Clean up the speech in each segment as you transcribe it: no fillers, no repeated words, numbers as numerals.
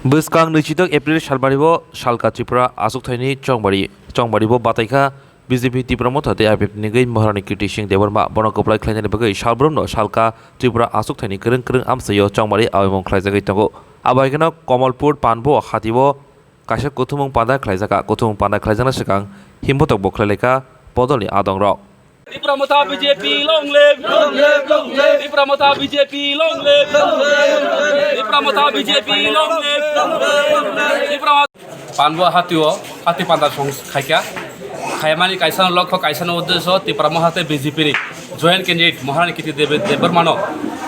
Bwskang Nichitak April Shalbaribo Shalka Tripura Asuk Thaini Chongbaribo Bataika BJP Tripura Mothate Abip Nigay Maharani Kirti Singh Dewarma Bonokoplai Klainani Bagai Shalbrono Shalka Tripura Asuk Thaini Kereng Amsayo Chongbari Awemong Klaijagai Tango Abaikano Komalpur Panbo Hatibo Kaisa Kuthumung Pada Klaijaka Kuthumung Pada Klaijana Sekang Himbotok Boklaleka Podoli Adong Rock Tripura Motha BJP long live, long live, long live. Tripura Motha BJP long live, long live. Tripura Motha BJP long live, long live. Tripura Panbo hati pandar song khaika khaimani kaisana lokho kaisana uddesho Tripura Mothate BJP ni joint candidate Maharani Kirti Debarmano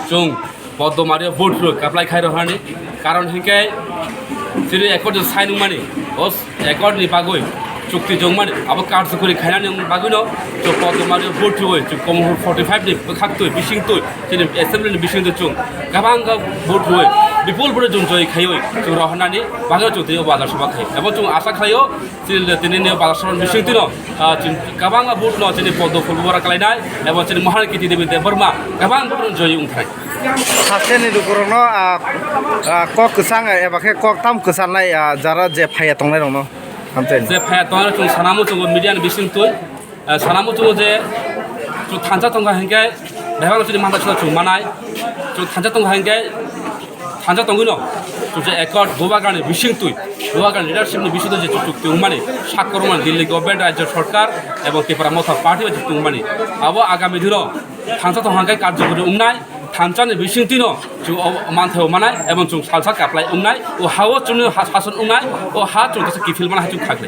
chung Poddomari vote ro apply khai rohani karon hinkai siri accord sign mani os accord ni bagoi চুক্তি জংমানে আবার কার্যকরী খাইনানি বাগুনো চো পদমারি vote হই চো কম 45 নি খাকতই বিসিংতই তিনি assembly বিসিংতই চুং গাবাং vote হই বিপুল বড় জং জয় খাইoi চো রহনানি বাগা চো দেও বাজার সভা খাই এবং চো আশা খাইও তিনি নে বাজার সভা বিসিংতিনো গাবাং ভোট ন তিনি পদ ফুলবরা কালাইনাই এবং তিনি মহারানী কীর্তি দেবী দেববর্মা গাবাং ভোট জয় উংথাই সাসেনি দুকুরনো কক কসাং এবাকে কক তাম কসানাই যারা যে ফায়া তংনাই রনো যে ফায়া তংনা চুং সানামু চুং মিডিয়ান বিসিংতই সানামু চুং যে চো থানজা তংগা হেंगे বেহাং চুনি মানদা চুং মানাই চো থানজা তংগা হেंगे থানজা তংগুনো চো যে একর্ড গোবাগানি বিসিংতই গোবাগানি লিডারশিপনি বিশুদ্ধ যে চুক্তি উমানি সাকরমান দিল্লি গভর্নমেন্ট রাজ্য সরকার এবং ত্রিপুরা মথা পার্টি চুক্তি উমানি আবো আগামী দিন থানজা তংগা কার্যকরী উমনাই থানচানি বিসিংতিনো চুং মানথাই উমানাই এবং চুং সালসা কাপ্লাই উমনাই ও হাও চুনি শাসন উমনাই ও হা চুং কিফিল মানা চুং খাগলে